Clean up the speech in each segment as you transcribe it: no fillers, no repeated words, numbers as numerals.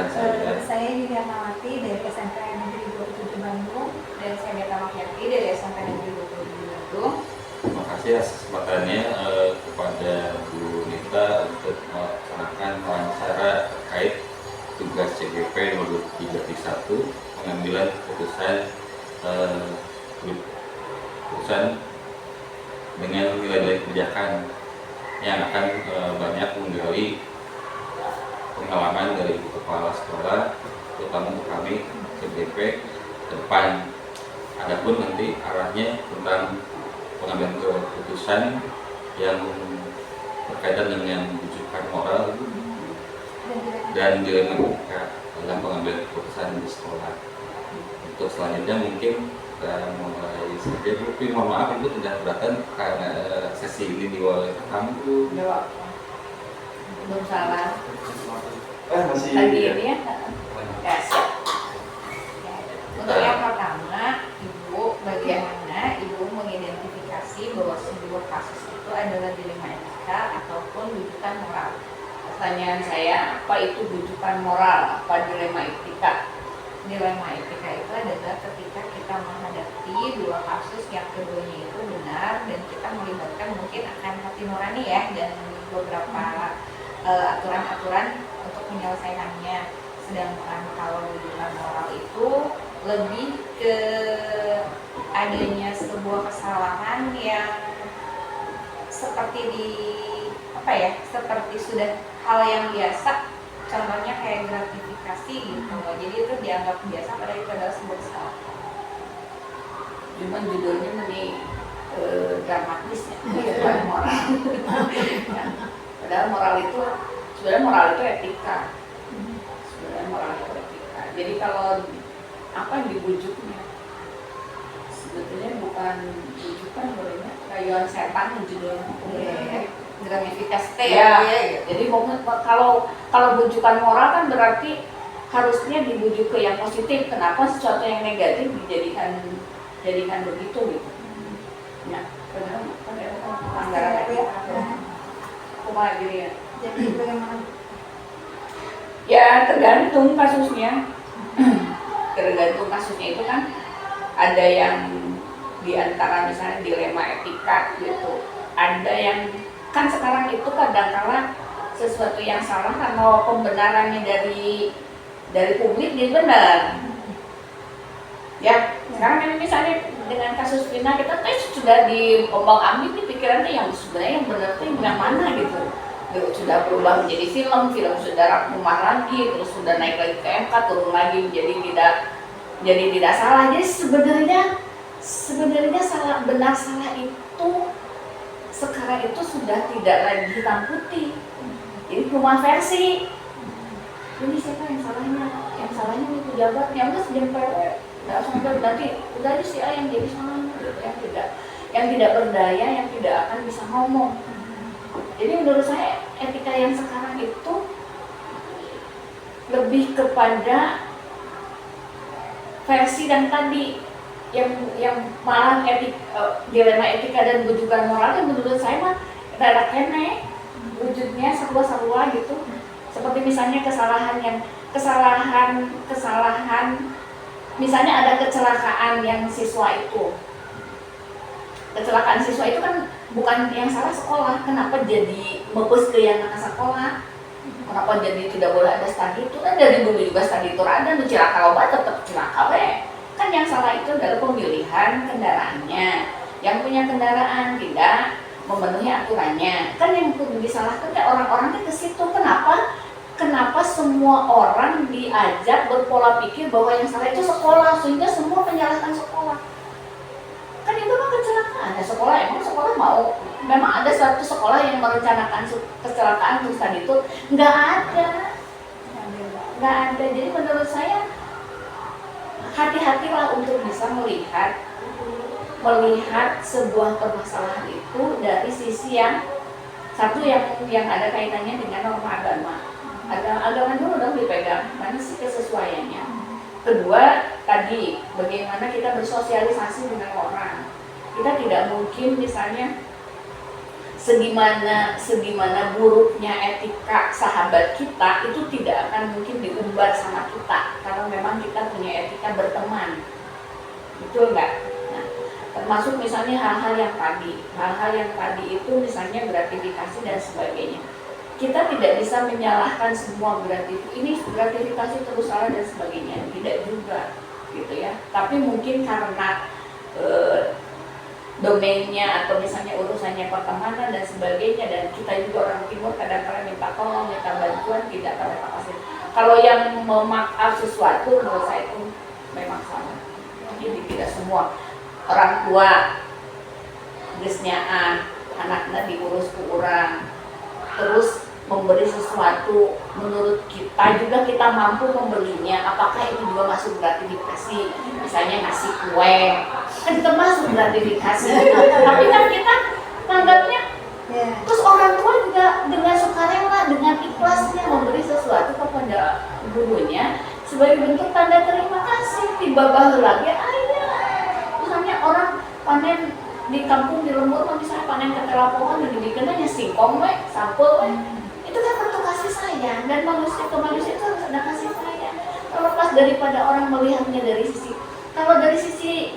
perkenalkan saya. Saya Yulia Mawati dari SMP Negeri 27 Bandung, dan saya Beta Makyati dari SMP Negeri 27 Bandung. Terima kasih atas kesempatannya kepada Bu Nita untuk melaksanakan wawancara terkait tugas CGP nomor 31, pengambilan keputusan dengan nilai-nilai kebijakan yang akan banyak menggali pengalaman dari kepala sekolah, terutama untuk kami CGP ke depan. Adapun nanti arahnya tentang pengambilan keputusan yang berkaitan dengan rujukan moral dan dilema etika dalam pengambilan keputusan di sekolah. Untuk selanjutnya mungkin kita mulai saja. Tapi mohon maaf Ibu tidak keberatan karena sesi ini diwakilkan Bu. Belum salah. Masih Lagi ya. ini ya. Ya, siap. Untuk yang pertama, Ibu, bagaimana Ibu mengidentifikasi bahwa sebuah kasus itu adalah dilema etika ataupun rujukan moral? Pertanyaan saya, apa itu rujukan moral? Apa dilema etika? Dilema etika itu adalah ketika kita menghadapi dua kasus yang keduanya itu benar dan kita melibatkan mungkin akan hati nurani ya dan beberapa aturan-aturan untuk menyelesaikannya. Sedangkan kalau rujukan moral itu lebih ke adanya sebuah kesalahan yang seperti sudah hal yang biasa, contohnya kayak gratifikasi gitu. Jadi itu dianggap biasa padahal itu adalah sebuah kesalahan. Cuman judulnya lebih dramatis ya, bukan moral. Ya. Padahal moral itu etika. Sebenarnya moral itu etika. Jadi kalau apa yang dibujuknya? Sebetulnya bukan bujukan, bolehnya rayuan setan judulnya. Gratifikasi ya. Jadi kalau bujukan moral kan berarti harusnya dibujuk ke yang positif. Kenapa sesuatu yang negatif dijadikan begitu gitu? Ya, padahal pelanggaran etika. Kumaha gitu ya. Jadi bagaimana? Ya tergantung kasusnya. Tergantung kasusnya itu kan ada yang diantara misalnya dilema etika gitu. Ada yang kan sekarang itu kadang-kala sesuatu yang salah karena pembenarannya dari publik jadi benar. Ya, sekarang misalnya dengan kasus Vina kita sudah diombang-ambing di pikirannya yang sebenarnya yang benar itu yang mana gitu. Sudah berubah menjadi film sudah rumah lagi, terus sudah naik lagi ke MK, turun lagi jadi tidak salah. Jadi sebenarnya benar salah itu sekarang itu sudah tidak lagi hitam putih. Jadi cuma versi. Ini siapa yang salahnya? Yang salahnya itu pejabatnya, udah sejam PW. Nggak sampai nanti udah si A yang jadi salahnya, yang tidak berdaya, yang tidak akan bisa ngomong. Jadi menurut saya etika yang sekarang itu lebih kepada versi dan tadi yang malah dilema etika dan rujukan moral yang menurut saya mah rada kene wujudnya sarua-sarua gitu. Seperti misalnya kesalahan misalnya ada kecelakaan yang siswa itu. Kecelakaan siswa itu kan bukan yang salah sekolah, kenapa jadi mepes ke yang anak sekolah? Kenapa jadi tidak boleh ada studi itu? Kan dari dulu juga studi itu ada, cilaka loba tetap cilaka we. Kan yang salah itu adalah pemilihan kendaraannya. Yang punya kendaraan tidak memenuhi aturannya. Kan yang disalahkan orang-orang ke situ. Kenapa semua orang diajak berpola pikir bahwa yang salah itu sekolah, sehingga semua menyalahkan sekolah? Kan itu kan kecelakaan. Ya emang sekolah mau? Memang ada suatu sekolah yang merencanakan kecelakaan terus tadi itu? Nggak ada. Jadi menurut saya hati-hatilah untuk bisa melihat sebuah permasalahan itu dari sisi yang satu yang ada kaitannya dengan norma agama. Agama dulu dong dipegang, mana sih kesesuaiannya. Kedua, tadi bagaimana kita bersosialisasi dengan orang. Kita tidak mungkin misalnya segimana buruknya etika sahabat kita itu tidak akan mungkin diumbar sama kita kalau memang kita punya etika berteman, betul nggak? Nah, termasuk misalnya hal-hal yang tadi itu misalnya gratifikasi dan sebagainya. Kita tidak bisa menyalahkan semua ini gratifikasi terus salah dan sebagainya, tidak juga gitu ya. Tapi mungkin karena domainnya atau misalnya urusannya pertemanan dan sebagainya, dan kita juga orang timur kadang-kadang minta tolong, minta bantuan, tidak pada kapasitas. Kalau yang memaaf sesuatu menurut saya itu memang salah. Jadi tidak semua orang tua gesnyaan anaknya diurus ke orang terus memberi sesuatu, menurut kita juga kita mampu membelinya, apakah itu juga masuk gratifikasi? Misalnya ngasih kue kan termasuk gratifikasi, tapi kan kita menganggapnya terus orang tua juga dengan sukarela, dengan ikhlasnya memberi sesuatu kepada gurunya sebagai bentuk tanda terima kasih. Tiba baheula ge aya misalnya orang panen di kampung di lembur, misalnya panen ketela pohon dan dibikinnya singkong we, sampul we, itu kan bentuk kasih sayang, dan manusia ke manusia itu harus ada kasih sayang. Terlepas daripada orang melihatnya dari sisi, kalau dari sisi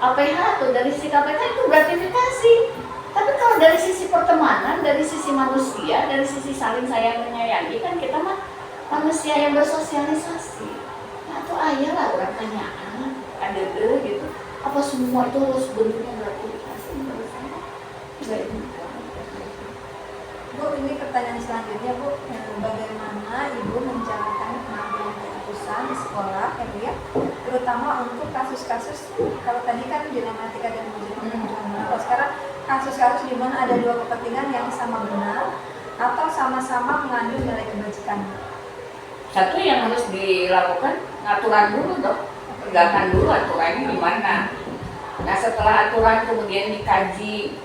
APH atau dari sisi KPK itu gratifikasi. Tapi kalau dari sisi pertemanan, dari sisi manusia, dari sisi saling sayang menyayangi, kan kita mah manusia yang bersosialisasi. Nah itu ayalah orang tanyaan, ada gitu. Apa semua itu harus bentuknya gratifikasi? Menurut saya enggak itu. Bu, ini pertanyaan selanjutnya Bu, bagaimana Ibu menjalankan pengambilan keputusan di sekolah ya Bu ya, terutama untuk kasus-kasus, kalau tadi kan dilematika dan perjuangan, kalau sekarang kasus-kasus di mana ada dua kepentingan yang sama benar atau sama-sama mengandung nilai kebajikan. Satu yang harus dilakukan aturan dulu dong, tegakkan dulu aturannya gimana. Nah setelah aturan kemudian dikaji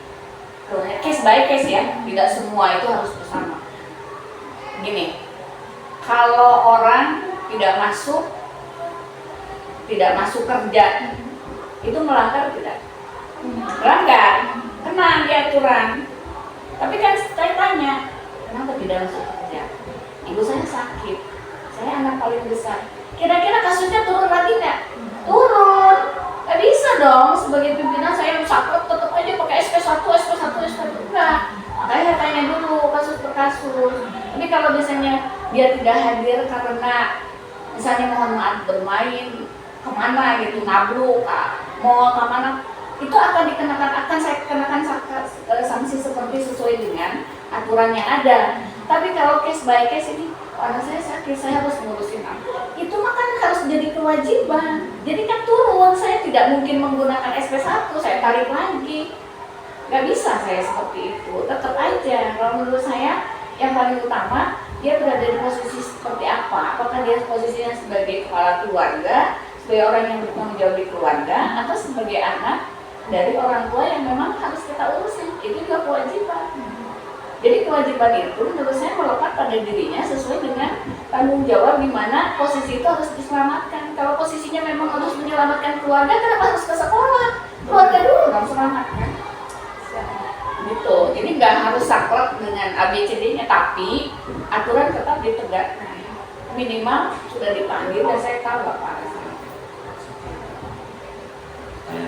case by case ya, tidak semua itu harus bersama. Gini, kalau orang tidak masuk kerja itu melanggar tidak? Melanggar, kena di aturan. Tapi kan saya tanya, kenapa tidak masuk kerja? Ibu saya sakit, saya anak paling besar. Kira-kira kasusnya turun lagi nggak? Turun. Nggak bisa dong, sebagai pimpinan saya sakit tetap aja pakai SP1, enggak. Makanya saya tanya dulu kasus per kasus. Tapi kalau misalnya dia tidak hadir karena misalnya mohon maaf bermain kemana gitu, ngablu, mau kemana, itu akan saya kenakan sanksi seperti sesuai dengan aturan yang ada. Tapi kalau case by case ini, anak saya sakit, saya harus ngurusin apa? Itu mah kan harus jadi kewajiban. Jadi kan turun, saya tidak mungkin menggunakan SP1, saya tarik lagi. Gak bisa saya seperti itu. Tetap aja, kalau menurut saya yang paling utama dia berada di posisi seperti apa? Apakah dia posisinya sebagai kepala keluarga, sebagai orang yang bertanggung jawab di keluarga, atau sebagai anak dari orang tua yang memang harus kita urusin? Itu juga kewajiban. Jadi kewajiban itu menurut saya melekat pada dirinya sesuai dengan tanggung jawab, di mana posisi itu harus diselamatkan. Kalau posisinya memang harus menyelamatkan keluarga, kenapa harus ke sekolah? Keluarga dulu dong selamatkan. Gitu. Jadi nggak harus saklek dengan ABCD-nya, tapi aturan tetap ditegakkan. Minimal sudah dipanggil dan saya tahu apa alasannya.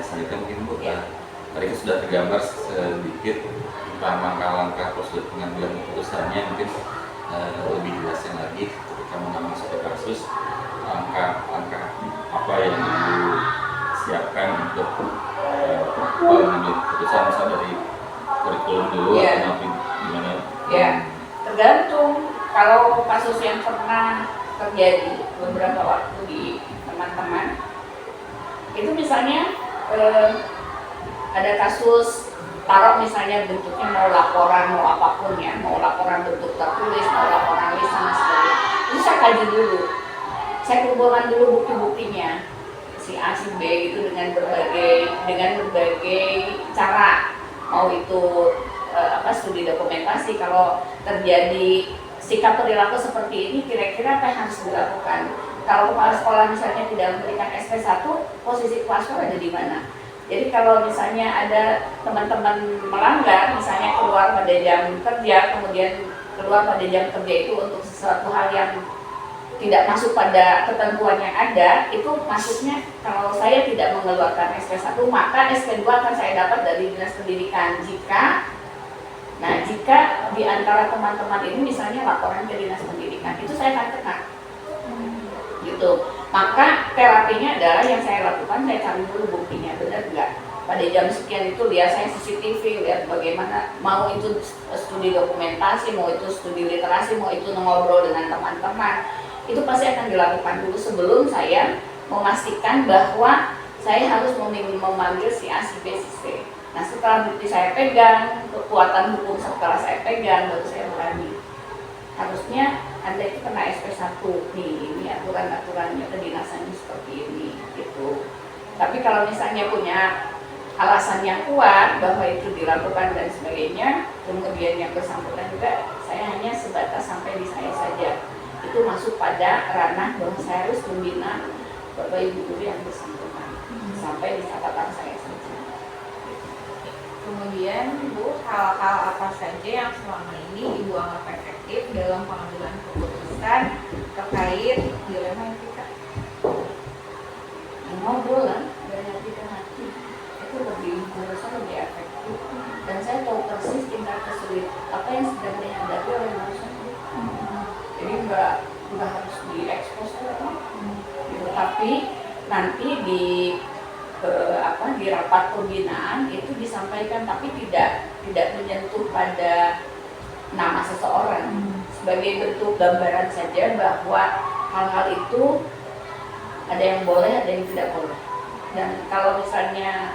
Saya kan mungkin Bu, tadi kan sudah tergambar sedikit langkah-langkah prosedur pengambilan keputusannya, mungkin lebih jelasnya lagi ketika mengambil suatu kasus, langkah-langkah apa yang disiapkan untuk mengambil keputusan, misalnya dari kurikulum dulu atau gimana? Ya, tergantung. Kalau kasus yang pernah terjadi beberapa waktu di teman-teman, itu misalnya ada kasus, taruh misalnya bentuknya mau laporan, mau apapun ya, mau laporan bentuk tertulis, mau laporan lisan dan sebagainya. Itu saya kaji dulu, saya kumpulkan dulu bukti-buktinya, si A, si B gitu, dengan berbagai cara. Mau itu studi dokumentasi, kalau terjadi sikap perilaku seperti ini kira-kira apa yang harus dilakukan. Kalau kepala sekolah misalnya tidak memberikan SP1, posisi kepala sekolah ada di mana? Jadi kalau misalnya ada teman-teman melanggar, misalnya keluar pada jam kerja, kemudian keluar pada jam kerja itu untuk sesuatu hal yang tidak masuk pada ketentuan yang ada, itu maksudnya kalau saya tidak mengeluarkan SP1, maka SP2 akan saya dapat dari Dinas Pendidikan. Jika di antara teman-teman ini misalnya laporan ke Dinas Pendidikan, itu saya akan kena. Gitu. Maka terapinya adalah yang saya lakukan, saya cari dulu buktinya benar nggak. Pada jam sekian itu lihat saya CCTV, lihat bagaimana, mau itu studi dokumentasi, mau itu studi literasi, mau itu ngobrol dengan teman-teman, itu pasti akan dilakukan dulu sebelum saya memastikan bahwa saya harus memanggil si A, si B, si C. Nah setelah bukti saya pegang, kekuatan hukum setelah saya pegang, baru saya berani. Harusnya Anda itu kena SP1 nih, ini aturan-aturannya kedinasannya seperti ini gitu. Tapi kalau misalnya punya alasan yang kuat bahwa itu dilakukan dan sebagainya, kemudian yang bersangkutan juga, saya hanya sebatas sampai di saya saja. Itu masuk pada ranah bahwa saya harus membina Bapak Ibu guru yang bersangkutan sampai di catatan saya saja. Kemudian Bu, hal-hal apa saja yang selama ini Ibu anggap efektif dalam pengambilan keputusan terkait dilema etika? Ngobrol lah dari hati ke hati, itu menurut saya lebih efektif. Dan saya tahu persis tingkat kesulitan apa yang sedang dihadapi oleh manusia. Jadi nggak harus diekspos gitu. Tapi nanti di rapat pembinaan itu disampaikan, tapi tidak menyentuh pada nama seseorang, sebagai bentuk gambaran saja bahwa hal-hal itu ada yang boleh, ada yang tidak boleh. Dan kalau misalnya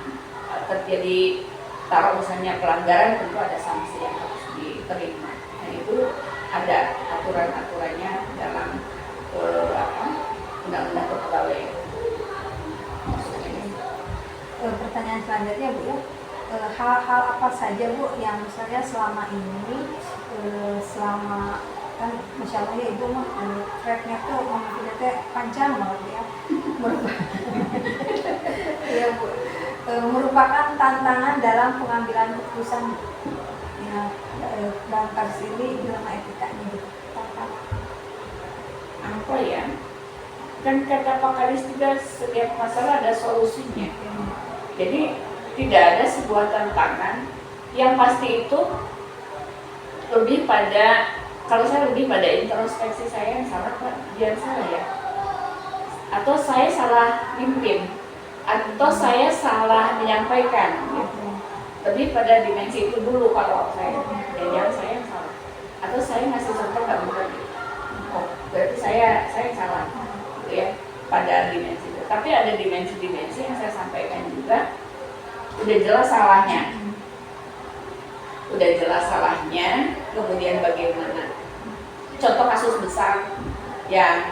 terjadi, taruh misalnya pelanggaran, tentu ada sanksi yang harus diterima. Nah itu ada aturan-aturannya dalam undang-undang kepegawaian. Pertanyaan selanjutnya Bu ya, hal-hal apa saja Bu yang misalnya selama ini selama kan Masya Allah ya Ibu mah tracknya tuh memang teh panjang banget ya ya Bu, merupakan tantangan dalam pengambilan keputusan ya, dalam kasus ini dilema etikanya gitu. Apa ya? Kan kata Pak Kadis juga, setiap masalah ada solusinya. Jadi tidak ada sebuah tantangan, yang pasti itu lebih pada, kalau saya lebih pada introspeksi saya yang salah Pak, jangan salah ya, atau saya salah pimpin, atau saya salah menyampaikan gitu. Lebih pada dimensi itu dulu kalau saya, jangan saya yang salah, atau saya ngasih contoh nggak benar, oh berarti saya salah gitu ya, pada dimensi itu. Tapi ada dimensi-dimensi yang saya sampaikan juga, udah jelas salahnya, kemudian bagaimana. Contoh kasus besar yang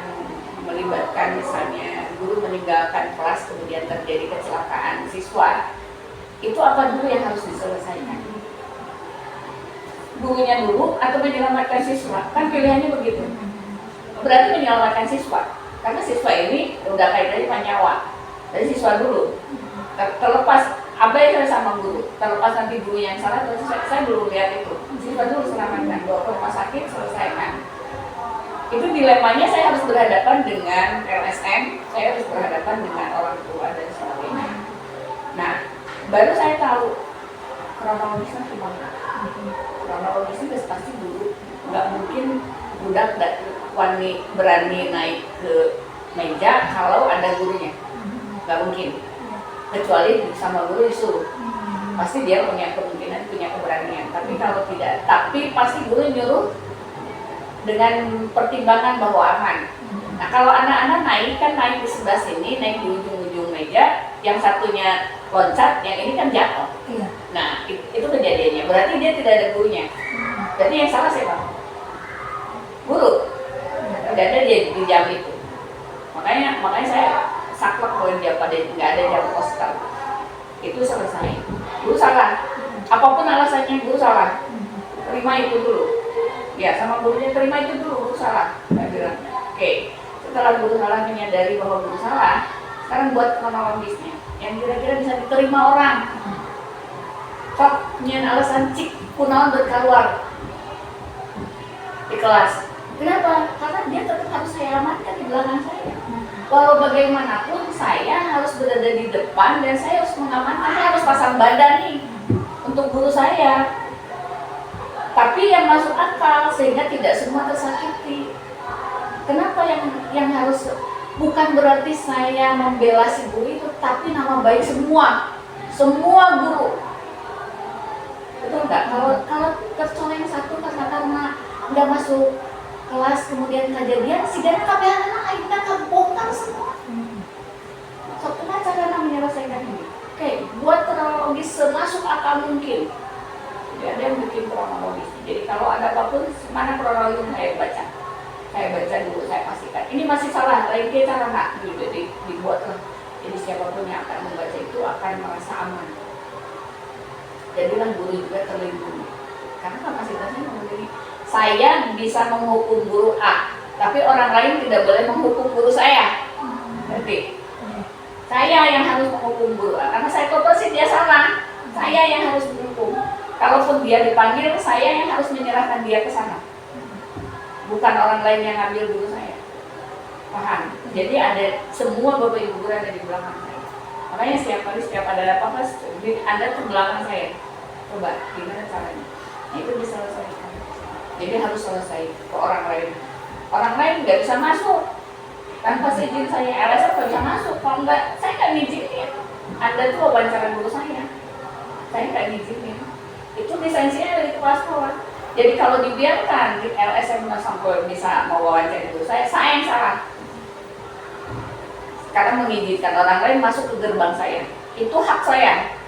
melibatkan misalnya guru meninggalkan kelas kemudian terjadi kecelakaan siswa, itu apa dulu yang harus diselesaikan? Gurunya dulu atau menyelamatkan siswa? Kan pilihannya begitu. Berarti menyelamatkan siswa, karena siswa ini udah kaitannya dengan nyawa. Dari siswa dulu, terlepas apa yang saya sama guru, terlepas nanti guru yang salah, terus saya dulu lihat itu, siswa dulu selamatkan, bawa ke rumah sakit, selesaikan. Itu dilemanya, saya harus berhadapan dengan LSM, saya harus berhadapan dengan orang tua dan sebagainya. Nah, baru saya tahu kronologisnya gimana. Kronologisnya pasti dulu, nggak mungkin budak wani berani naik ke meja kalau ada gurunya, nggak mungkin. Kecuali sama guru disuruh, pasti dia punya kemungkinan, punya keberanian. Tapi kalau tidak, tapi pasti guru nyuruh dengan pertimbangan bahwa aman. Nah kalau anak-anak naik di sebelah sini, naik di ujung-ujung meja, yang satunya loncat, yang ini kan jatuh. Iya. Nah itu kejadiannya, berarti dia tidak ada gurunya. Berarti yang salah siapa? Guru. Tidak ada dia di jam itu. Makanya saya saklek poin dia pada nggak ada jam poster. Itu selesai. Guru salah. Apapun alasannya guru salah. Terima itu dulu. Ya sama gurunya, terima itu dulu, guru salah. Saya bilang, oke. Setelah guru salah menyadari bahwa guru salah, sekarang buat kronologisnya yang kira-kira bisa diterima orang. Sok nyen alasan cik kunaon berkeluar di kelas. Kenapa? Karena dia tetap harus saya amankan di belakang saya. Walau bagaimanapun saya harus berada di depan dan saya harus mengamankan, saya harus pasang badan nih untuk guru saya. Tapi yang masuk akal sehingga tidak semua tersakiti. Kenapa yang harus, bukan berarti saya membela si guru itu, tapi nama baik semua guru. Betul nggak? Kalau kecoleng satu karena nggak masuk kelas kemudian kejadian, sigana kabeh anak akhirnya kabongkar semua. So, kenapa cara menyelesaikan ini? Oke, buat kronologis semasuk akal mungkin. Jadi ada yang bikin kronologis. Jadi kalau ada apapun, mana kronologis saya baca. Saya baca dulu, saya pastikan. Ini masih salah, lain cara nggak gitu dibuatlah. Jadi siapapun yang akan membaca itu akan merasa aman. Jadilah guru juga terlindungi. Karena kapasitasnya memberi. Saya bisa menghukum guru A, tapi orang lain tidak boleh menghukum guru saya. Ngerti? Saya yang harus menghukum guru A, karena saya koperasi dia salah. Saya yang harus menghukum. Kalaupun dia dipanggil, saya yang harus menyerahkan dia ke sana. Bukan orang lain yang ngambil guru saya. Paham? Jadi ada semua bapak ibu guru ada di belakang saya. Makanya setiap kali setiap ada apa-apa, Anda ke belakang saya. Coba, gimana caranya? Nah, itu diselesaikan. Jadi harus selesai ke orang lain. Orang lain nggak bisa masuk tanpa izin saya. LSM nggak bisa masuk. Kalau nggak, saya nggak ngizinin. Anda tuh wawancara guru saya nggak ngizinin. Itu lisensinya dari kepala sekolah. Jadi kalau dibiarkan di LSM nggak sampai bisa mau wawancara guru saya yang salah. Karena mengizinkan orang lain masuk ke gerbang saya, itu hak saya.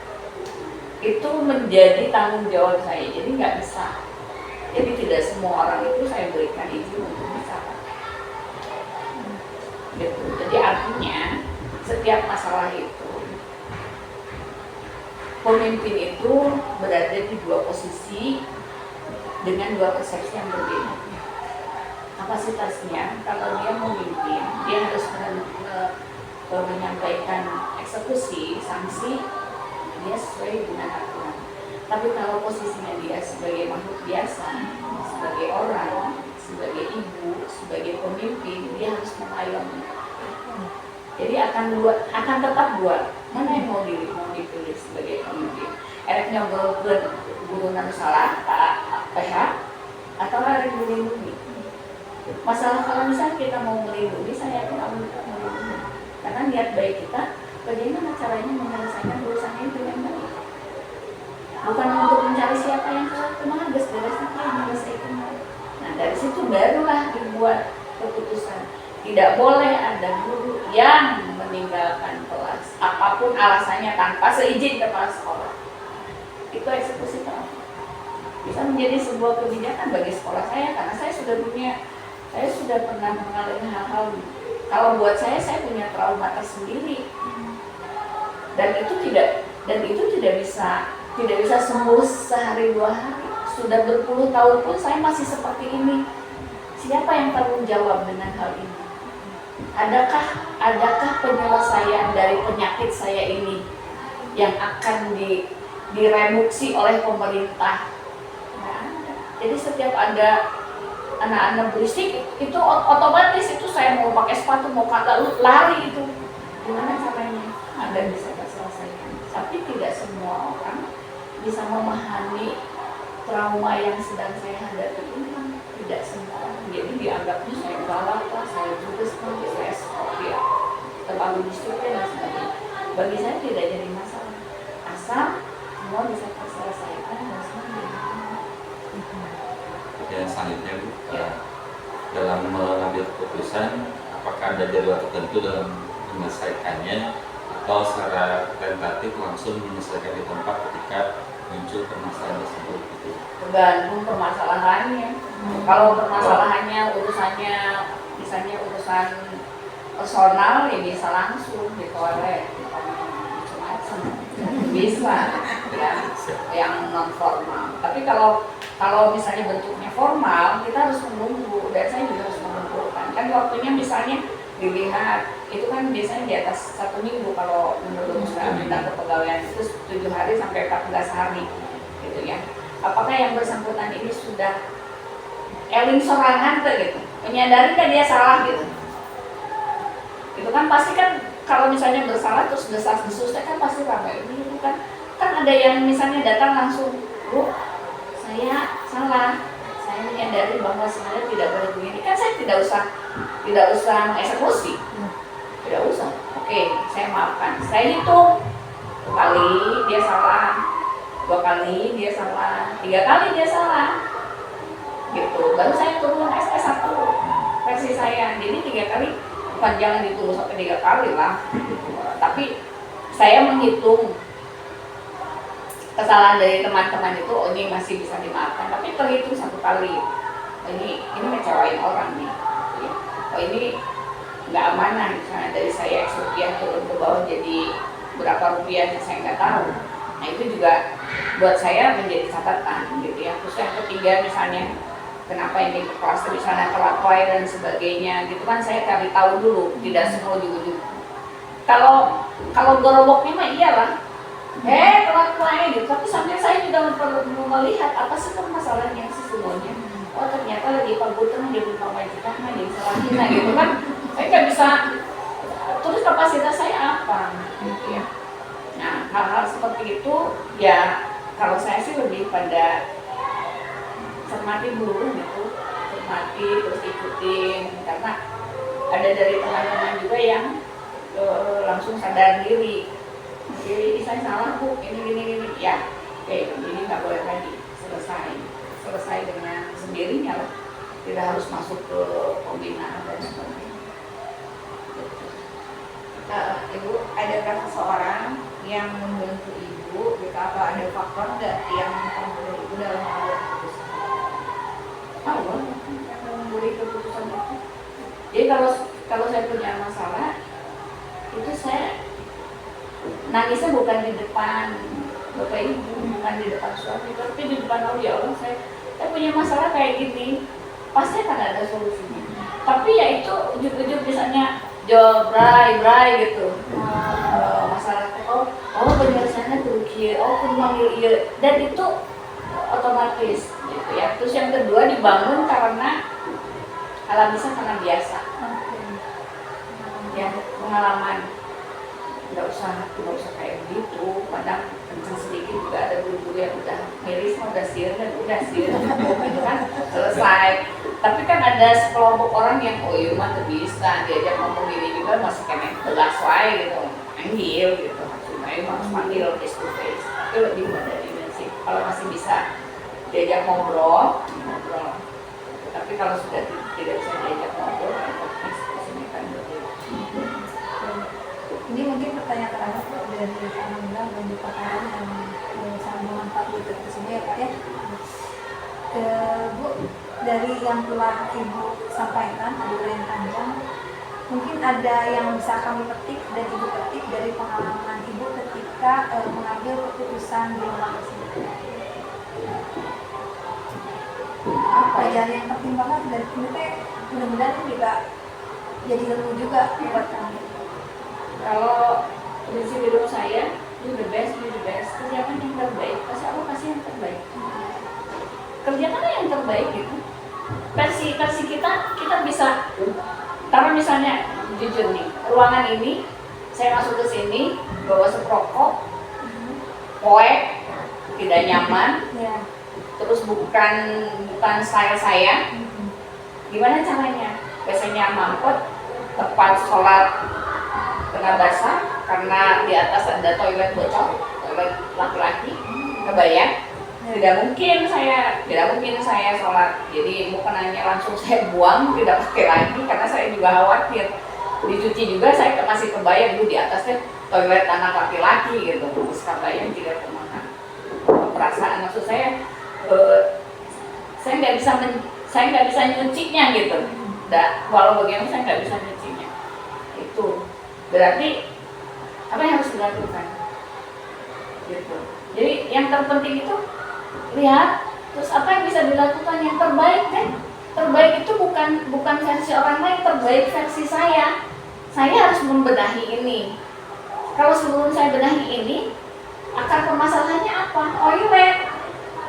Itu menjadi tanggung jawab saya. Jadi nggak bisa. Jadi tidak semua orang itu saya berikan izin untuk bicara. Gitu. Jadi artinya setiap masalah itu pemimpin itu berada di dua posisi dengan dua persepsi yang berbeda. Kapasitasnya kalau dia memimpin, dia harus menyampaikan eksekusi, sanksi, dia sesuai dengan aturan. Tapi kalau posisinya dia sebagai makhluk biasa, sebagai orang, sebagai ibu, sebagai pemimpin, dia harus mengayomi. Jadi akan tetap buat mana yang mau dipilih sebagai pemimpin. Erek nyobrol ke guru nanu salah, PH, atau erek melindungi. Masalah kalau misalnya kita mau melindungi, saya yakin Allah kita melindungi. Karena niat baik kita, bagaimana caranya menyelesaikan urusan ini dengan baik. Bukan untuk mencari siapa yang salah, cuma harus beresnya yang menyelesaikan. Nah dari situ barulah dibuat keputusan. Tidak boleh ada guru yang meninggalkan kelas, apapun alasannya tanpa seizin kepala sekolah. Itu eksekusi kelas. Bisa menjadi sebuah kebijakan bagi sekolah saya, karena saya sudah pernah mengalami hal-hal. Kalau buat saya punya trauma tersendiri, dan itu tidak bisa sembuh sehari dua hari. Sudah berpuluh tahun pun saya masih seperti ini. Siapa yang tanggung jawab dengan hal ini? Adakah penyelesaian dari penyakit saya ini yang akan direduksi oleh pemerintah? Nah, jadi setiap ada anak-anak berisik itu otomatis itu saya mau pakai sepatu mau kata lari itu. Gimana caranya? Anda bisa selesaikan. Tapi tidak semua orang bisa memahami trauma yang sedang saya hadapi ini, tidak semua orang. Jadi dianggapnya saya galak lah, saya judes lah, saya seperti terlalu disiplin dan sebagainya. Bagi saya tidak jadi masalah, asal semua bisa terselesaikan dan semua. Ya selanjutnya Bu, dalam mengambil keputusan, apakah ada jadwal tertentu dalam menyelesaikannya atau secara tentatif langsung menyelesaikan di tempat ketika muncul permasalahan tersebut gitu? Tergantung permasalahannya. Kalau permasalahannya urusannya misalnya urusan personal ya bisa langsung di toilet, macam-macam bisa yang non formal. Tapi kalau misalnya bentuknya formal kita harus menunggu, dan saya juga harus mengumpulkan. Kan waktunya misalnya dilihat itu kan biasanya di atas 1 minggu kalau menurut undang kepegawaian itu 7 hari sampai 14 hari gitu ya. Apakah yang bersangkutan ini sudah eling sorangan tuh gitu, menyadari kan dia salah gitu. Itu kan pasti kan kalau misalnya bersalah terus desas-desusnya kan pasti ramai gitu kan. Kan ada yang misalnya datang langsung, Bu, saya salah, saya menyadari bahwa sebenarnya tidak boleh begini. Kan saya tidak usah mengeksekusi, tidak usah. Oke, saya maafkan. Saya hitung 1 kali dia salah, 2 kali dia salah, 3 kali dia salah, gitu. Baru saya turun SP1 versi saya. Jadi 3 kali, bukan jangan ditunggu sampai 3 kali lah. Tapi saya menghitung kesalahan dari teman-teman itu, oh ini masih bisa dimaafkan, tapi terhitung 1 kali, oh, ini ngecewain orang nih, oh ini nggak amanah, misalnya dari saya X rupiah turun ke bawah jadi berapa rupiah yang saya nggak tahu. Nah itu juga buat saya menjadi catatan gitu ya. Terus yang ketiga misalnya kenapa ini kelas di sana terlampau dan sebagainya gitu kan, saya cari tahu dulu, tidak semua ujug-ujug. Kalau geroboknya mah iyalah, kelakuannya gitu, tapi sambil saya juga perlu melihat apa sih permasalahan yang sesungguhnya. Oh ternyata lagi Pak Buteng dia belum pemajikan, dia salahin gitu kan. Saya nggak bisa terus kapasitas saya apa gitu ya. Nah hal-hal seperti itu ya kalau saya sih lebih pada cermati dulu gitu, cermati terus ikutin, karena ada dari teman-teman juga yang langsung sadar diri. Jadi saya salah Bu, ini ya, ini nggak boleh lagi, selesai dengan sendirinya lah, tidak harus masuk ke pembinaan dan sebagainya. Ibu, adakah seseorang yang membantu Ibu, gitu, apa ada faktor nggak yang membantu Ibu dalam mengambil keputusan? Allah yang memberi keputusan itu. Jadi kalau saya punya masalah, itu saya nangisnya bukan di depan Bapak Ibu, bukan di depan suami, tapi di depan Allah. Ya Allah, saya punya masalah kayak gini, pasti akan ada solusinya. Tapi ya itu ujug-ujug misalnya jawab bray gitu, masalah penyelesaiannya kerugian, pemanggil iya, dan itu otomatis gitu ya. Terus yang kedua dibangun karena alamisnya karena biasa, ya pengalaman. Nggak usah kayak begitu, kadang kenceng sedikit juga ada guru-guru yang udah miris, udah sir gitu kan, selesai. Tapi kan ada sekelompok orang yang iya mah tuh bisa diajak ngomong gini juga masih kena tegas wae gitu, anggil gitu, maksudnya harus panggil face to face. Itu lebih pada dimensi. Kalau masih bisa diajak ngobrol. Tapi kalau sudah tidak bisa diajak ngobrol, ini mungkin pertanyaan terakhir dari Pak Nanda dan Pak Karim yang sangat bermanfaat untuk di sini ya Pak ya. Bu, dari yang telah Ibu sampaikan ada yang panjang, mungkin ada yang bisa kami petik dan Ibu petik dari pengalaman Ibu ketika mengambil keputusan di rumah tersebut. Pelajaran yang penting banget dan ini mudah-mudahan juga jadi ilmu juga buat kami. Kalau prinsip hidup saya, do the best, kerjakan yang terbaik, Allah kasih yang terbaik. Kerjakan yang terbaik gitu. Versi kita bisa, karena misalnya jujur nih, ruangan ini saya masuk ke sini bawa seprokok, poek, tidak nyaman, terus bukan style saya. Gimana caranya? Biasanya mampet, tepat sholat tengah basah karena di atas ada toilet bocor, toilet laki-laki, kebayang? Tidak mungkin saya sholat. Jadi bukannya langsung saya buang, tidak pakai lagi karena saya juga khawatir dicuci juga. Saya masih kebayang dulu di atasnya toilet anak laki-laki gitu, terus kebayang tidak kemana perasaan. Maksud saya saya nggak bisa nyucinya gitu. Walau bagaimana saya nggak bisa nyucinya. Itu berarti apa yang harus dilakukan gitu. Jadi yang terpenting itu lihat terus apa yang bisa dilakukan yang terbaik kan. Terbaik itu bukan versi orang lain, terbaik versi saya. saya harus membenahi ini. Kalau sebelum saya benahi ini, akar permasalahannya apa? Toilet.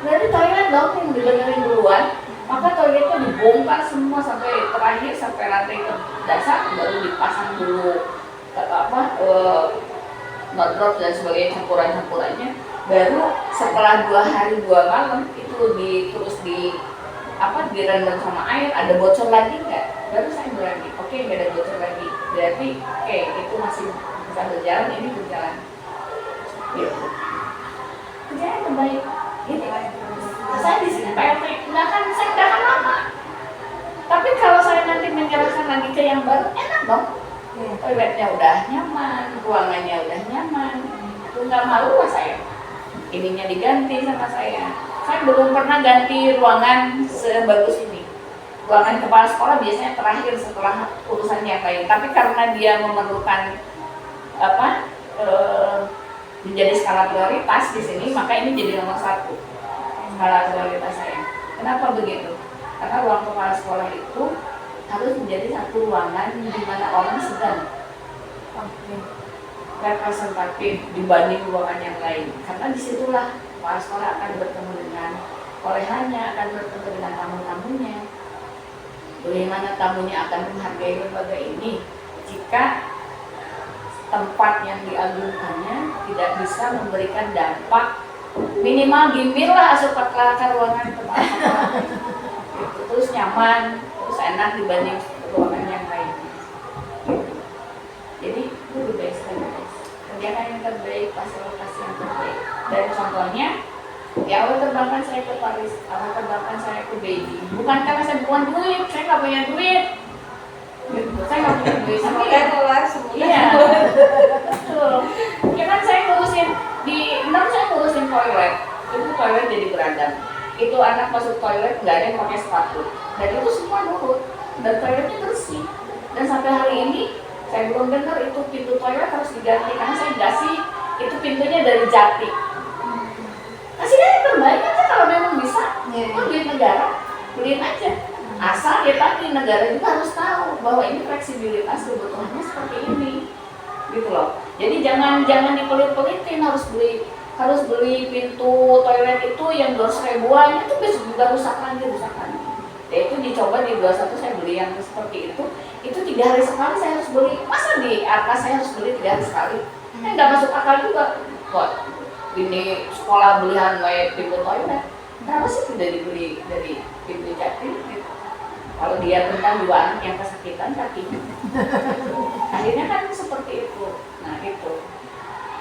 Dari toilet dong yang dibenerin duluan. Maka toiletnya dibongkar semua sampai terakhir, sampai lantai ke dasar, baru dipasang dulu nodrop dan sebagainya, campurannya. Baru setelah 2 hari 2 malam itu terus direndam sama air, ada bocor lagi nggak? Baru saya berani, oke, nggak ada bocor lagi, berarti oke, itu masih bisa berjalan, ini berjalan. Gitu. Kerjanya terbaik. Gitu. Saya di sini PLT, nggak akan lama. Tapi kalau saya nanti menyerahkan lagi ke yang baru, enak dong. Toiletnya udah nyaman, ruangannya udah nyaman, itu nggak malu lah saya. Ininya diganti sama saya. Saya belum pernah ganti ruangan sebagus ini. Ruangan kepala sekolah biasanya terakhir setelah urusan yang lain. Tapi karena dia memerlukan menjadi skala prioritas di sini, maka ini jadi nomor 1 skala prioritas saya. Kenapa begitu? Karena ruang kepala sekolah itu harus menjadi satu ruangan di mana orang sedang representatif dibanding ruangan yang lain. Karena disitulah kepala sekolah akan bertemu dengan olehannya, akan bertemu dengan tamu-tamunya. Bagaimana tamunya akan menghargai lembaga ini jika tempat yang diagungkannya tidak bisa memberikan dampak minimal bimbinglah asupan kelakar ruangan kepala sekolah. Terus nyaman, terus enak dibanding ruangan yang lain. Jadi itu the best, kerjakan yang terbaik, fasilitasi yang terbaik. Dan contohnya, ya awal terbangkan saya ke Paris, awal terbangkan saya ke Beijing. Bukan karena saya bukan duit, saya nggak punya duit. Saya nggak punya duit. Tapi ya, iya, betul. Ya kan saya ngurusin di 6 saya ngurusin toilet. Itu toilet jadi beragam. Itu anak masuk toilet nggak ada yang pakai sepatu. Dan itu semua nurut. Dan toiletnya bersih. Dan sampai hari ini saya belum dengar itu pintu toilet harus diganti karena saya dikasih itu pintunya dari jati. Kasih aja terbaik aja kalau memang bisa. Kan duit negara, beliin aja. Asal ya tadi negara juga harus tahu bahwa ini fleksibilitas kebutuhannya seperti ini, gitu loh. Jadi jangan dipelit-pelitin harus beli pintu toilet itu yang 200 ribuan itu besok juga rusak lagi. Ya itu dicoba di 21 saya beli yang seperti itu 3 hari sekali saya harus beli. Masa di atas saya harus beli 3 hari sekali? Nggak masuk akal juga. Kok ini sekolah belian kayak pintu toilet, kenapa sih tidak dibeli dari pintu jati? Gitu. Kalau dia tentang 2 anak yang kesakitan kakinya, akhirnya kan seperti itu. Nah itu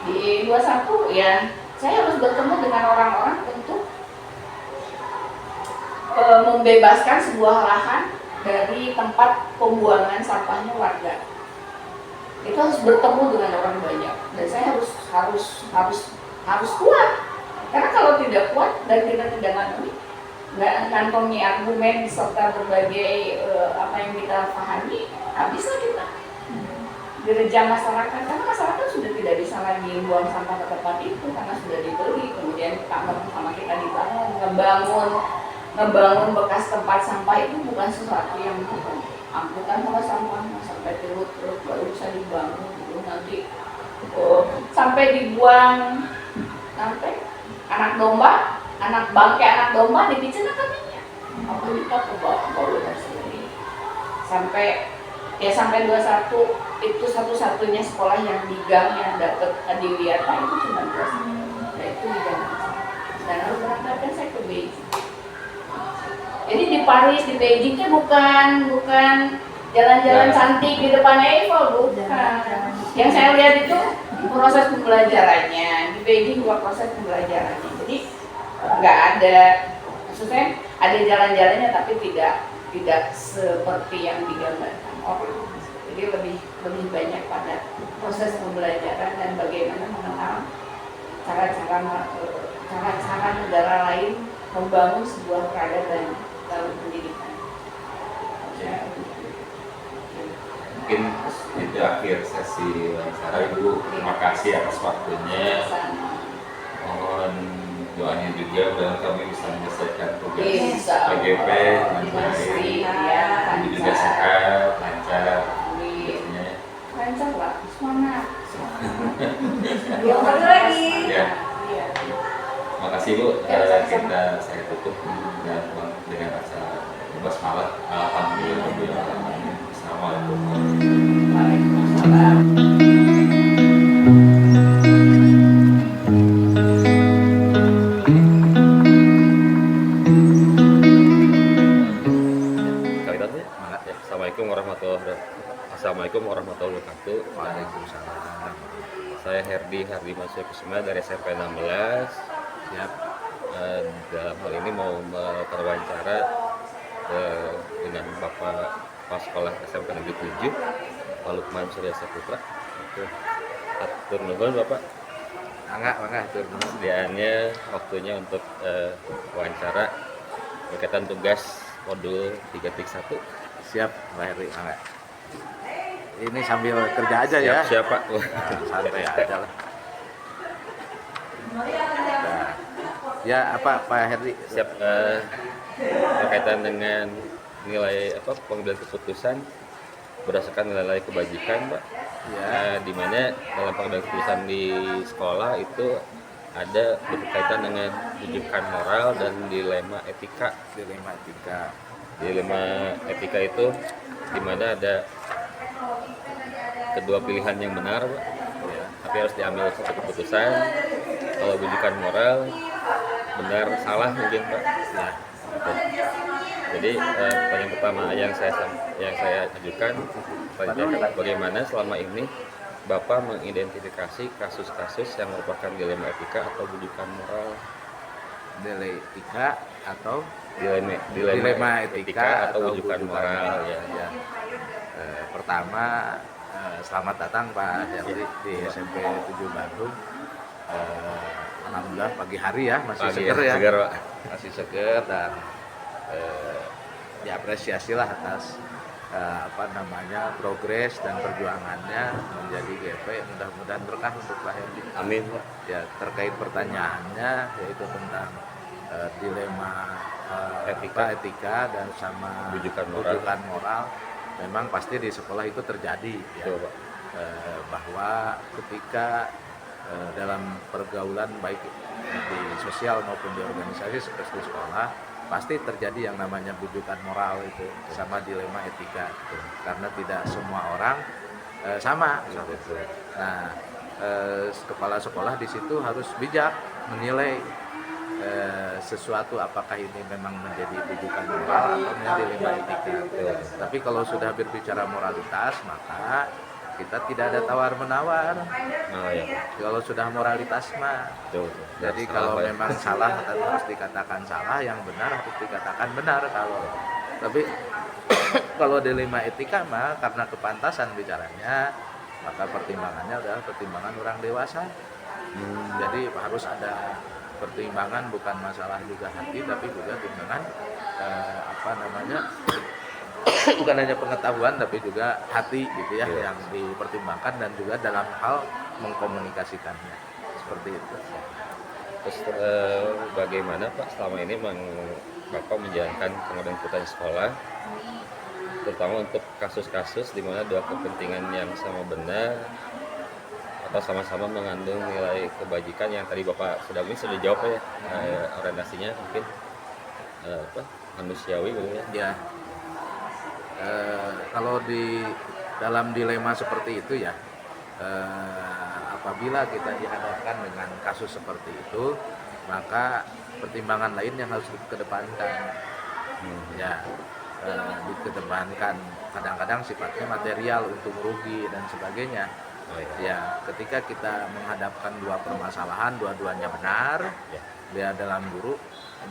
di 21 ya saya harus bertemu dengan orang-orang untuk membebaskan sebuah lahan dari tempat pembuangan sampahnya warga. Itu harus bertemu dengan orang banyak dan saya harus kuat. Karena kalau tidak kuat dan kita tidak ngantongi argumen serta berbagai apa yang kita pahami, habislah kita direjam masyarakat. Karena masyarakat sudah tidak bisa lagi buang sampah ke tempat itu karena sudah dibeli. Kemudian kamar sama kita dibangun, ngebangun bekas tempat sampah itu bukan sesuatu yang mudah. Angkutan sampah sampai turut baru bisa dibangun dulu nanti sampai dibuang sampai anak domba dipicen kaminya apa kita ke bawah sendiri sampai 21 itu satu-satunya sekolah yang di gang yang dapat adiwiyata itu cuma 2. Nah itu di gang dan harus berangkatkan saya ke Beijing. Jadi di Paris, di Beijing itu bukan jalan-jalan cantik di depan Eiffel, bukan. Yang saya lihat itu proses pembelajarannya di Beijing, bukan proses pembelajarannya. Jadi nggak ada, maksudnya ada jalan-jalannya tapi tidak seperti yang digambarkan orang. Jadi lebih banyak pada proses pembelajaran dan bagaimana mengenal cara-cara negara lain membangun sebuah peradaban dalam pendidikan. Ya. Mungkin itu akhir sesi wawancara. Ibu, terima kasih atas waktunya. Mohon doanya juga dan kami bisa menyelesaikan tugas PGP dengan baik. Ibu juga sehat, lancar. Biasanya Semangat. Yang satu lagi. Ya, Iya. makasih Bu. Ya, sama-sama. Saya tutup dengan acara basmalah. Alhamdulillah. Assalamualaikum. Waalaikumsalam. Kali tadi. Ya, Assalamualaikum warahmatullahi wabarakatuh. Waalaikumsalam. Saya Herdi Masya Kusuma dari SMP 16. Siap. Dalam hal ini mau berwawancara dengan Bapak Kepala Sekolah SMP Negeri 7, Pak Lukman Surya Saputra. Atur nuhun Bapak. Mangga tur. Kesediaannya, waktunya untuk wawancara berkaitan tugas modul 3.1. Siap, Mbak Heri, mangga. Ini sambil kerja aja ya. Siap Pak. Nah, santai aja lah. Nah, ya apa Pak Heri? Siap. Berkaitan dengan nilai pengambilan keputusan berdasarkan nilai kebajikan, Pak. Ya. Di mana dalam pengambilan keputusan di sekolah itu ada berkaitan dengan rujukan moral dan dilema etika. Dilema etika. Dilema etika itu di mana ada kedua pilihan yang benar, Pak. Ya. Tapi harus diambil satu keputusan. Kalau rujukan moral benar salah mungkin, Pak. Ya. Jadi pertanyaan pertama yang saya ajukan, bagaimana selama ini Bapak mengidentifikasi kasus-kasus yang merupakan dilema etika atau rujukan moral? Dilema etika atau Dilema etika atau rujukan moral, ya. Ya. Pertama, selamat datang Pak Heri di SMP 7 Bandung. Alhamdulillah pagi hari ya, masih seger ya. Segar, Pak. Masih seger dan diapresiasilah atas progres dan perjuangannya menjadi GP. Mudah-mudahan berkah untuk Pak Heri. Amin, Pak. Ya, terkait pertanyaannya yaitu tentang dilema etika dan sama Rujukan moral. Memang pasti di sekolah itu terjadi ya. Betul, Pak. Bahwa ketika dalam pergaulan baik di sosial maupun di organisasi seperti di sekolah pasti terjadi yang namanya bujukan moral itu sama dilema etika gitu. Karena tidak semua orang sama gitu. Nah, kepala sekolah di situ harus bijak menilai sesuatu apakah ini memang menjadi bujukan moral atau menjadi dilema etika. Tapi kalau sudah berbicara moralitas maka kita tidak ada tawar-menawar. Oh, ya. Kalau sudah moralitas mah. Betul. Jadi Salah, kalau Pak. memang salah harus dikatakan salah, yang benar harus dikatakan benar. Tapi kalau dilema etika mah karena kepantasan bicaranya, maka pertimbangannya adalah pertimbangan orang dewasa. Jadi harus ada pertimbangan, bukan masalah juga hati, tapi juga timbangan bukan hanya pengetahuan tapi juga hati gitu ya, Iya. yang dipertimbangkan dan juga dalam hal mengkomunikasikannya seperti itu. Terus bagaimana Pak selama ini Bapak menjalankan pengambilan keputusan sekolah, terutama untuk kasus-kasus di mana dua kepentingan yang sama benar atau sama-sama mengandung nilai kebajikan yang tadi Bapak sudah jawab ya, orientasinya mungkin manusiawi gitu ya. Ya, kalau di dalam dilema seperti itu ya, apabila kita dihadapkan dengan kasus seperti itu, maka pertimbangan lain yang harus dikedepankan. Ya, dikedepankan kadang-kadang sifatnya material untuk rugi dan sebagainya. Oh, ya. Ya, ketika kita menghadapkan dua permasalahan, dua-duanya benar, dia dalam guru,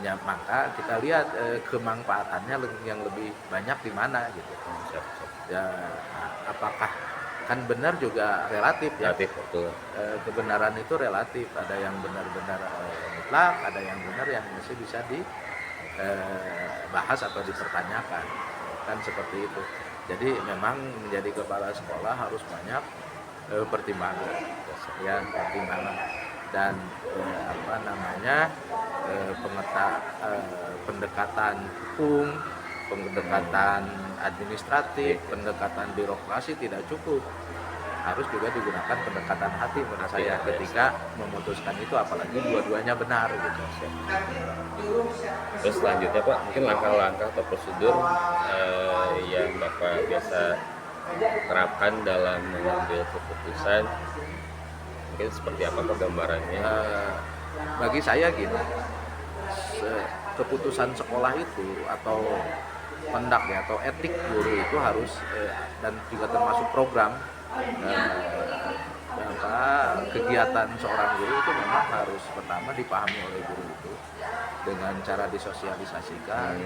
ya, maka kita lihat kemanfaatannya yang lebih banyak di mana gitu. Ya, apakah kan benar juga relatif ya. Relatif, betul. Kebenaran itu relatif, ada yang benar-benar mutlak, ada yang benar yang masih bisa dibahas atau dipertanyakan, kan seperti itu. Jadi memang menjadi kepala sekolah harus banyak pertimbangan, ya, pertimbangan dan pendekatan hukum, pendekatan administratif, pendekatan birokrasi tidak cukup. harus juga digunakan pendekatan hati menurut saya ketika memutuskan itu, apalagi dua-duanya benar gitu. Terus selanjutnya Pak, mungkin langkah-langkah atau prosedur yang Bapak biasa terapkan dalam mengambil keputusan, mungkin seperti apa Pak gambarannya? Bagi saya gini, keputusan sekolah itu atau pendak ya atau etik guru itu harus dan juga termasuk program kegiatan seorang guru itu memang harus pertama dipahami oleh guru itu dengan cara disosialisasikan,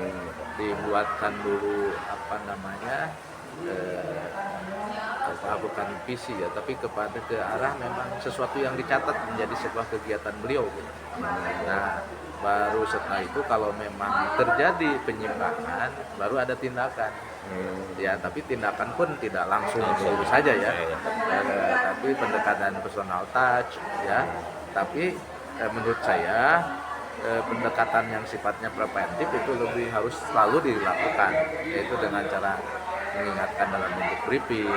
dibuatkan dulu apa namanya bukan visi ya, tapi kepada ke arah memang sesuatu yang dicatat menjadi sebuah kegiatan beliau gitu. Nah, baru setelah itu kalau memang terjadi penyimpangan baru ada tindakan. Ya, tapi tindakan pun tidak langsung begitu saja ya. Tapi pendekatan personal touch ya. Tapi menurut saya pendekatan yang sifatnya preventif itu lebih harus selalu dilakukan, yaitu dengan cara mengingatkan dalam bentuk briefing,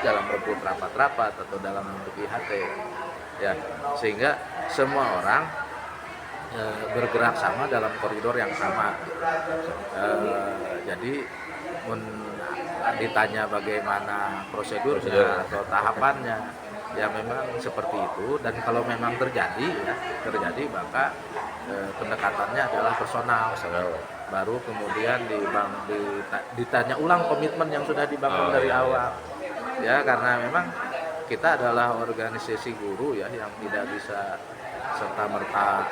dalam bentuk rapat-rapat atau dalam bentuk IHT ya, sehingga semua orang bergerak sama dalam koridor yang sama. Jadi ditanya bagaimana prosedurnya atau tahapannya, ya memang seperti itu. Dan kalau memang terjadi maka pendekatannya adalah personal. Baru kemudian ditanya ulang komitmen yang sudah dibangun dari awal. Ya, karena memang kita adalah organisasi guru ya yang tidak bisa serta-merta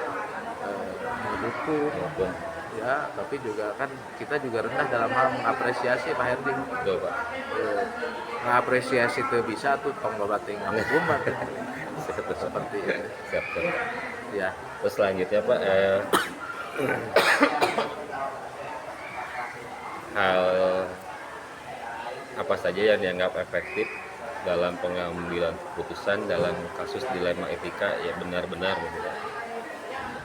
mendukung ya, tapi juga kan kita juga rendah dalam hal mengapresiasi Pak Herdi. Betul Pak. Mengapresiasi itu bisa tuh pengobatan hukum seperti itu. Siap, Pak. Ya. Terus selanjutnya Pak, hal apa saja yang dianggap efektif dalam pengambilan keputusan dalam kasus dilema etika ya benar-benar gitu Pak?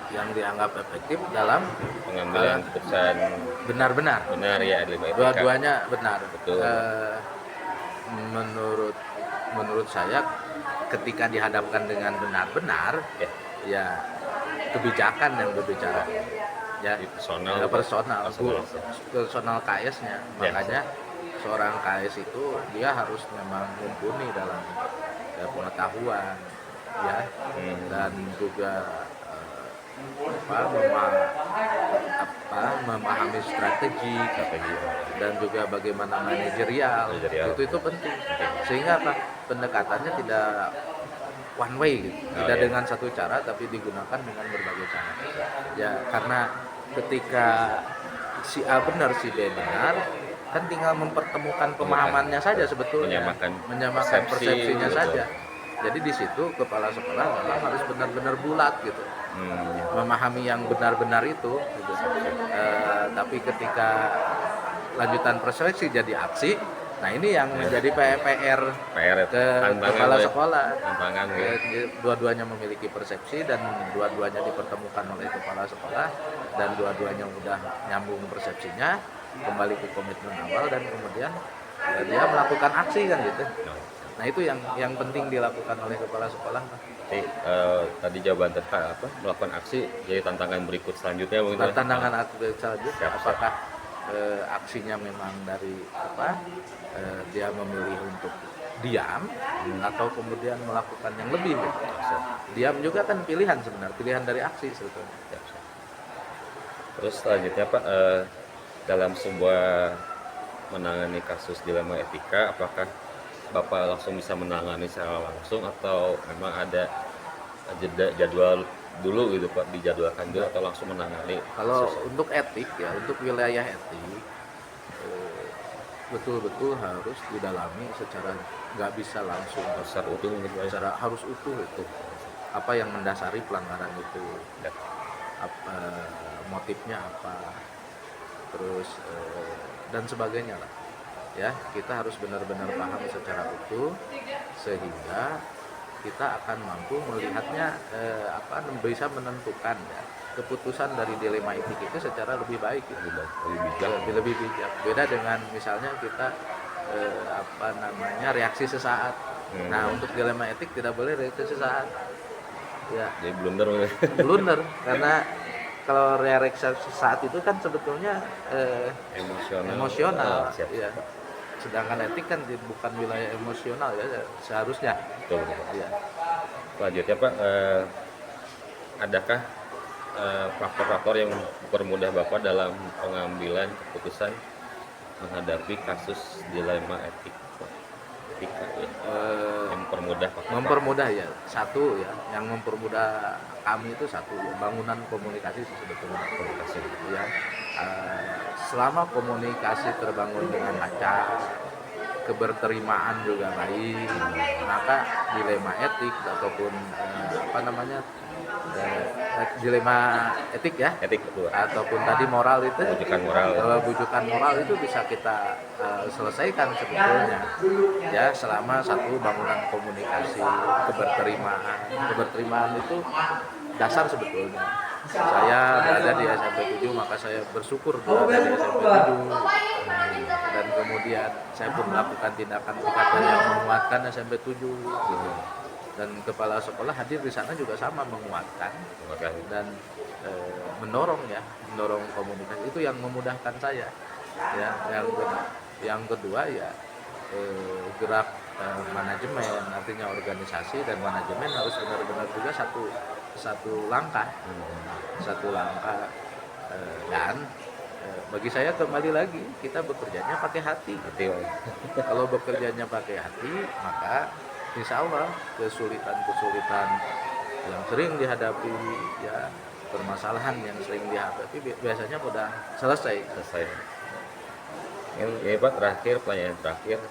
Yang dianggap efektif dalam Pengambilan keputusan benar-benar. benar ya dilema etika. Dua-duanya benar. Betul. Menurut saya ketika dihadapkan dengan benar-benar ya kebijakan yang berbicara ya personal KS-nya. Makanya seorang KS itu dia harus memang mumpuni dalam pengetahuan ya, dan juga memahami strategi dan juga bagaimana manajerial. Itu penting, sehingga pendekatannya tidak one way gitu. Tidak dengan satu cara, tapi digunakan dengan berbagai cara ya, karena ketika si A benar si B benar kan tinggal mempertemukan pemahamannya saja sebetulnya, menyamakan persepsinya saja. Jadi di situ kepala sekolah memang harus benar-benar bulat gitu, memahami yang benar-benar itu gitu. Tapi ketika lanjutan persepsi jadi aksi, nah ini yang menjadi PR ke kepala sekolah. Dua-duanya memiliki persepsi dan dua-duanya dipertemukan oleh kepala sekolah, dan dua-duanya udah nyambung persepsinya, kembali ke komitmen awal, dan kemudian dia melakukan aksi kan gitu. Nah itu yang penting dilakukan oleh kepala sekolah. Jadi tadi jawaban tentang melakukan aksi, jadi tantangan berikut selanjutnya mungkin. Tantangan selanjutnya apakah aksinya memang dari dia memilih untuk diam atau kemudian melakukan yang lebih. Diam juga kan pilihan sebenarnya, pilihan dari aksi sebetulnya. Terus selanjutnya Pak, dalam sebuah menangani kasus dilema etika, apakah Bapak langsung bisa menangani secara langsung atau memang ada jadwal dulu gitu Pak, dijadwalkan dulu atau langsung menangani? Kalau untuk etik ya, untuk wilayah etik betul-betul harus didalami secara nggak bisa langsung secara utuh gitu, secara harus utuh itu apa yang mendasari pelanggaran itu, motifnya apa, terus dan sebagainya lah ya. Kita harus benar-benar paham secara utuh sehingga kita akan mampu melihatnya bisa menentukan ya keputusan dari dilema etik itu secara lebih baik gitu, lebih bijak. Beda dengan misalnya kita reaksi sesaat. Nah, untuk dilema etik tidak boleh reaksi sesaat. Ya, Jadi blunder. blunder karena kalau reaksi sesaat itu kan sebetulnya emosional, Siap. ya. Sedangkan etik kan bukan wilayah emosional ya seharusnya. Betul. Ya. Selanjutnya Pak, adakah faktor-faktor yang mempermudah Bapak dalam pengambilan keputusan menghadapi kasus dilema etik? Etika ya. Mempermudah ya, satu ya, yang mempermudah kami itu satu ya, bangunan komunikasi sebetulnya. Komunikasi. Ya, selama komunikasi terbangun dengan lancar, keberterimaan juga baik, maka dilema etik ataupun dilema etik ya, Etik betul. ataupun tadi moral itu, bujukan moral itu bisa kita selesaikan sebetulnya ya, selama satu bangunan komunikasi, keberterimaan itu dasar sebetulnya. Saya berada di SMP 7, maka saya bersyukur berada di SMP 7, dan kemudian saya pun melakukan tindakan yang menguatkan SMP 7 gitu. Dan kepala sekolah hadir di sana juga sama menguatkan dan mendorong komunikasi itu yang memudahkan saya ya. Yang kedua ya gerak manajemen, artinya organisasi dan manajemen harus benar-benar juga satu langkah dan bagi saya kembali lagi kita bekerjanya pakai hati. Kalau bekerjanya pakai hati, maka insya Allah kesulitan yang sering dihadapi ya, permasalahan yang sering dihadapi biasanya mudah selesai. Ini Pak, pertanyaan terakhir,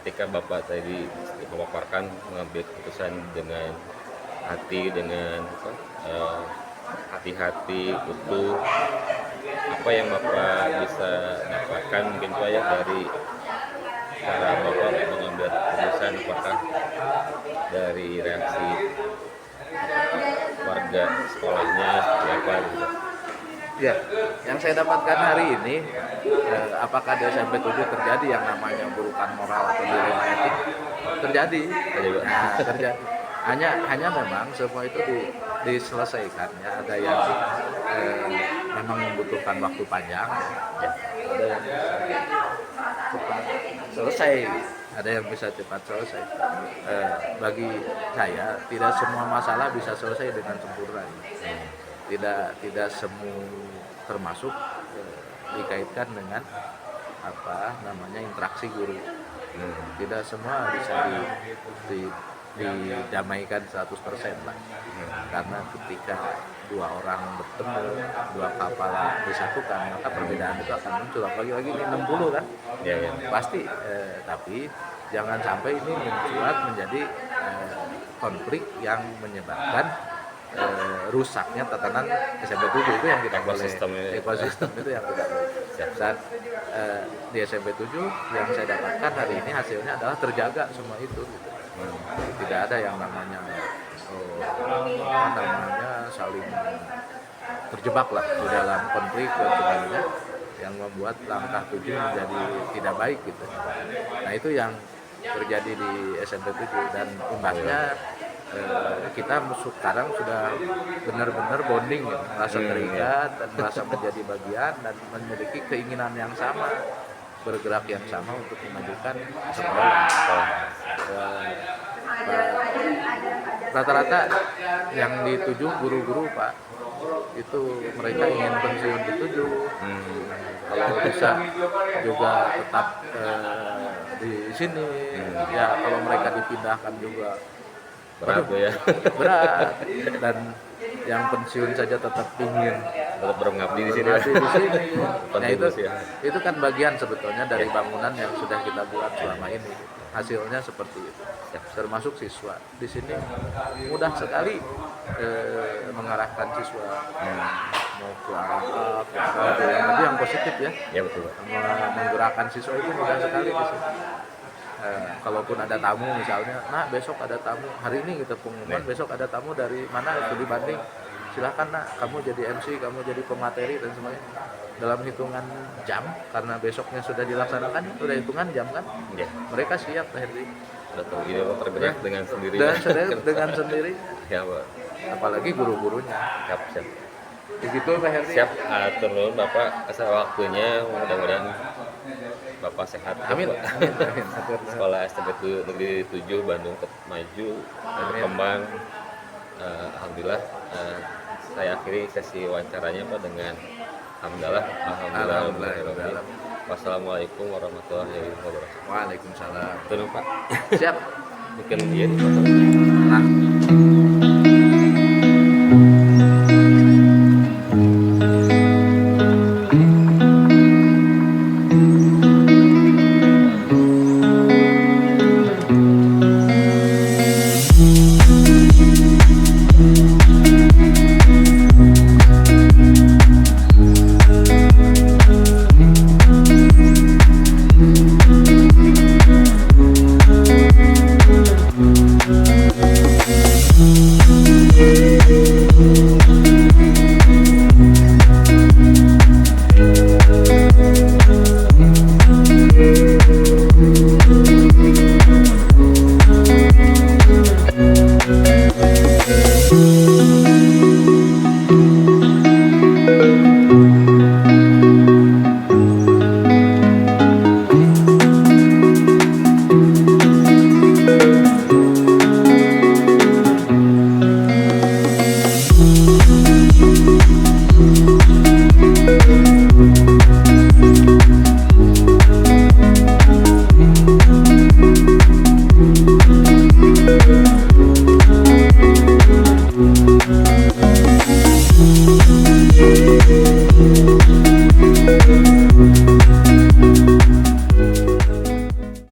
ketika Bapak tadi memaparkan mengambil keputusan dengan hati, dengan hati-hati, utuh, apa yang Bapak bisa dapatkan mungkin Pak ya dari cara Bapak mengambil keputusan, apakah dari reaksi warga sekolahnya seperti apa gitu? Ya, yang saya dapatkan hari ini, apakah di SMP 7 terjadi yang namanya burukan moral atau dilema etik? Terjadi. Nah, terjadi. Hanya memang semua itu diselesaikan ya. Ada yang memang membutuhkan waktu panjang, ya. Ada yang cepat selesai, ada yang bisa cepat selesai. Bagi saya tidak semua masalah bisa selesai dengan sempurna. Tidak semua termasuk dikaitkan dengan interaksi guru. Tidak semua bisa didamaikan 100% lah. Karena ketika dua orang bertemu, dua kepala disatukan, maka perbedaan itu akan muncul. Lagi-lagi ini 60 kan? Ya. Pasti, tapi jangan sampai ini mencuat menjadi konflik yang menyebabkan rusaknya tatanan SMP 7 itu yang kita ekosistem itu yang kita boleh. Dan di SMP 7 yang saya dapatkan hari ini hasilnya adalah terjaga semua itu gitu. Tidak ada yang namanya saling terjebak lah di dalam konflik dan sebagainya yang membuat langkah 7 menjadi tidak baik gitu. Nah, itu yang terjadi di SMP 7 dan imbasnya kita sekarang sudah benar-benar bonding gitu, merasa terikat dan merasa menjadi bagian dan memiliki keinginan yang sama, bergerak yang sama untuk memajukan sekolah. Rata-rata yang dituju guru-guru Pak, itu mereka ingin pensiun dituju. Kalau bisa juga tetap di sini. Ya kalau mereka dipindahkan juga berat ya. Berat. Dan yang pensiun saja tetap ingin tetap bermengabdi di sini. Nah, itu kan bagian sebetulnya dari bangunan yang sudah kita buat selama ini. Hasilnya seperti itu. Termasuk siswa di sini mudah sekali mengarahkan siswa mau ke arah yang positif ya. Ya betul. Menggerakkan siswa itu mudah sekali di sini. Kalaupun ada tamu misalnya, nah besok ada tamu, hari ini kita pengumuman besok ada tamu dari mana itu dibanding silakan nak, kamu jadi MC, kamu jadi pemateri dan semuanya dalam hitungan jam, karena besoknya sudah dilaksanakan, sudah hitungan jam kan, Ya, mereka siap Pak Herdi. betul. Ini Pak tergerak dengan sendirinya. Dan dengan sendiri, Ya, Pak. apalagi guru-gurunya. Siap, siap. Begitu Pak Herdi. Siap, atur nuhun Bapak asal waktunya, mudah-mudahan Bapak sehat. Amin. Pak. Amin. Amin. Atur nuhun. Sekolah STB Negeri 7 Bandung maju, berkembang. Alhamdulillah, saya akhiri sesi wawancaranya Pak dengan alhamdulillah. Alhamdulillah. Wassalamualaikum warahmatullahi wabarakatuh. Waalaikumsalam. Turun Pak. Siap. Mungkin dia di Nah.